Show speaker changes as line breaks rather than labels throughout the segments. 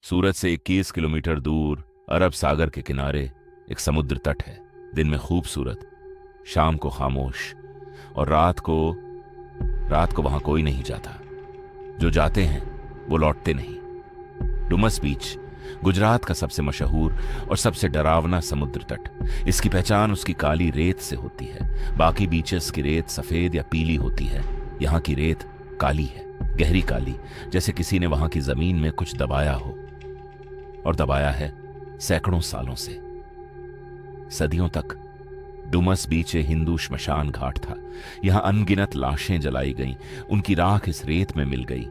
सूरत से 21 किलोमीटर दूर अरब सागर के किनारे एक समुद्र तट है। दिन में खूबसूरत, शाम को खामोश, और रात को वहां कोई नहीं जाता। जो जाते हैं वो लौटते नहीं। डुमस बीच गुजरात का सबसे मशहूर और सबसे डरावना समुद्र तट। इसकी पहचान उसकी काली रेत से होती है। बाकी बीचेस की रेत सफेद या पीली होती है, यहां की रेत काली है, गहरी काली, जैसे किसी ने वहां की जमीन में कुछ दबाया हो, और दबाया है सैकड़ों सालों से। सदियों तक डुमस बीच हिंदू श्मशान घाट था। यहां अनगिनत लाशें जलाई गईं, उनकी राख इस रेत में मिल गई।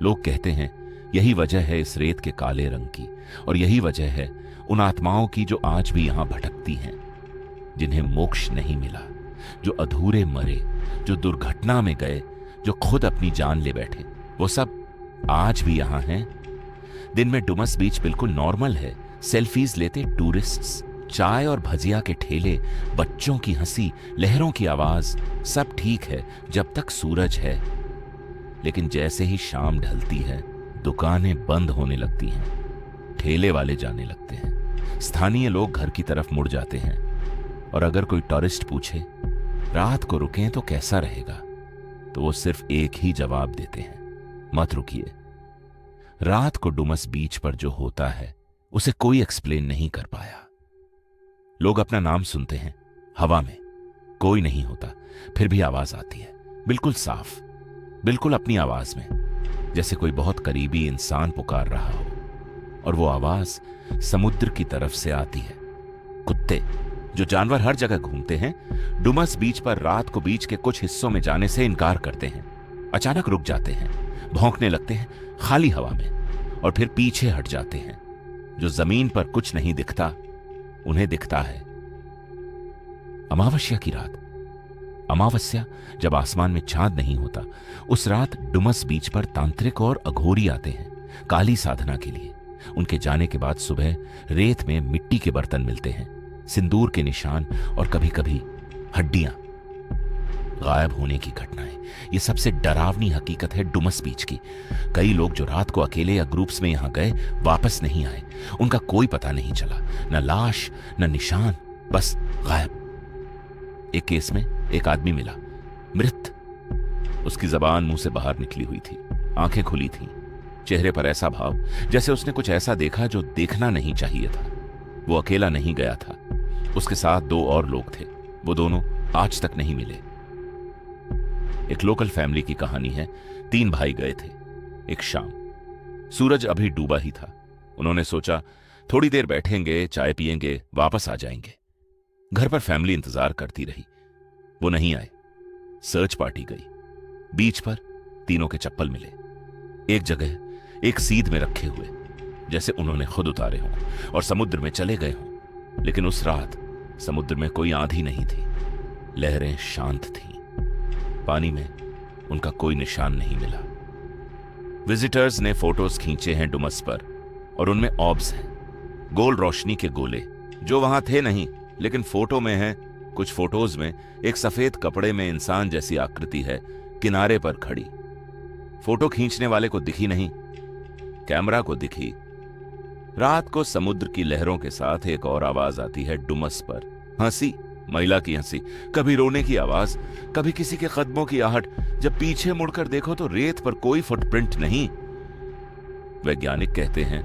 लोग कहते हैं यही वजह है इस रेत के काले रंग की, और यही वजह है उन आत्माओं की जो आज भी यहां भटकती हैं, जिन्हें मोक्ष नहीं मिला, जो अधूरे मरे, जो दुर्घटना में गए, जो खुद अपनी जान ले बैठे, वो सब आज भी यहां हैं। दिन में डुमस बीच बिल्कुल नॉर्मल है। सेल्फीज लेते टूरिस्ट्स, चाय और भजिया के ठेले, बच्चों की हंसी, लहरों की आवाज, सब ठीक है जब तक सूरज है। लेकिन जैसे ही शाम ढलती है, दुकानें बंद होने लगती हैं, ठेले वाले जाने लगते हैं, स्थानीय लोग घर की तरफ मुड़ जाते हैं। और अगर कोई टूरिस्ट पूछे रात को रुकें तो कैसा रहेगा, तो वो सिर्फ एक ही जवाब देते हैं, मत रुकिए। रात को डुमस बीच पर जो होता है उसे कोई एक्सप्लेन नहीं कर पाया। लोग अपना नाम सुनते हैं, हवा में कोई नहीं होता, फिर भी आवाज आती है, बिल्कुल साफ, बिल्कुल अपनी आवाज में, जैसे कोई बहुत करीबी इंसान पुकार रहा हो। और वो आवाज समुद्र की तरफ से आती है। कुत्ते, जो जानवर हर जगह घूमते हैं, डुमस बीच पर रात को बीच के कुछ हिस्सों में जाने से इनकार करते हैं। अचानक रुक जाते हैं, भौंकने लगते हैं खाली हवा में, और फिर पीछे हट जाते हैं। जो जमीन पर कुछ नहीं दिखता, उन्हें दिखता है। अमावस्या की रात, अमावस्या जब आसमान में चांद नहीं होता, उस रात डुमस बीच पर तांत्रिक और अघोरी आते हैं काली साधना के लिए। उनके जाने के बाद सुबह रेत में मिट्टी के बर्तन मिलते हैं, सिंदूर के निशान, और कभी कभी हड्डियां। गायब होने की घटनाएं, ये सबसे डरावनी हकीकत है डुमस बीच की। कई लोग जो रात को अकेले या ग्रुप्स में यहां गए, वापस नहीं आए। उनका कोई पता नहीं चला, न लाश न निशान, बस गायब। एक केस में एक आदमी मिला, मृत। उसकी जबान मुंह से बाहर निकली हुई थी, आंखें खुली थीं, चेहरे पर ऐसा भाव जैसे उसने कुछ ऐसा देखा जो देखना नहीं चाहिए था। वो अकेला नहीं गया था, उसके साथ 2 और लोग थे। वो दोनों आज तक नहीं मिले। एक लोकल फैमिली की कहानी है। 3 भाई गए थे। एक शाम, सूरज अभी डूबा ही था। उन्होंने सोचा थोड़ी देर बैठेंगे, चाय पिएंगे, वापस आ जाएंगे। घर पर फैमिली इंतजार करती रही, वो नहीं आए। सर्च पार्टी गई। बीच पर तीनों के चप्पल मिले, एक जगह एक सीध में रखे हुए, जैसे उन्होंने खुद उतारे हों, और समुद्र में चले गए हों। लेकिन उस रात समुद्र में कोई आंधी नहीं थी, लहरें शांत थीं, पानी में उनका कोई निशान नहीं मिला। विजिटर्स ने फोटोज खींचे हैं डुमस पर, और उनमें ऑब्स हैं, गोल रोशनी के गोले, जो वहां थे नहीं लेकिन फोटो में हैं। कुछ फोटोज में एक सफेद कपड़े में इंसान जैसी आकृति है, किनारे पर खड़ी। फोटो खींचने वाले को दिखी नहीं, कैमरा को दिखी। रात को समुद्र की लहरों के साथ एक और आवाज आती है डुमस पर, हंसी, महिला की हंसी, कभी रोने की आवाज, कभी किसी के कदमों की आहट। जब पीछे मुड़कर देखो तो रेत पर कोई फुटप्रिंट नहीं। वैज्ञानिक कहते हैं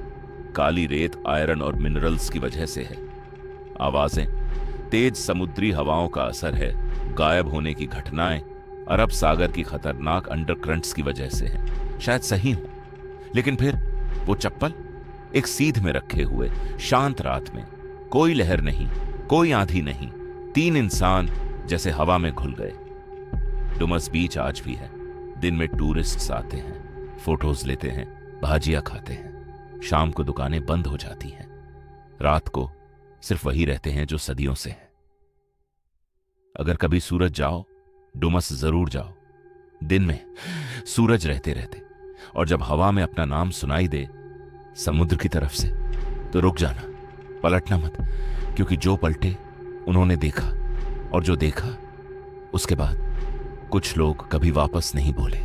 काली रेत आयरन और मिनरल्स की वजह से है। आवाजें तेज समुद्री हवाओं का असर है। गायब होने की घटनाएं अरब सागर की खतरनाक अंडरकरंट्स की वजह से हैं। शायद सही हो, लेकिन फिर वो चप्पल एक सीध में रखे हुए, शांत रात में, कोई लहर नहीं, कोई आंधी नहीं, 3 इंसान जैसे हवा में घुल गए। डुमस बीच आज भी है। दिन में टूरिस्ट्स आते हैं, फोटोज लेते हैं, भाजिया खाते हैं। शाम को दुकानें बंद हो जाती हैं। रात को सिर्फ वही रहते हैं जो सदियों से हैं। अगर कभी सूरज जाओ, डुमस जरूर जाओ। दिन में सूरज रहते रहते, और जब हवा में अपना नाम सुनाई दे समुद्र की तरफ से, तो रुक जाना, पलटना मत, क्योंकि जो पलटे उन्होंने देखा, और जो देखा उसके बाद कुछ लोग कभी वापस नहीं बोले।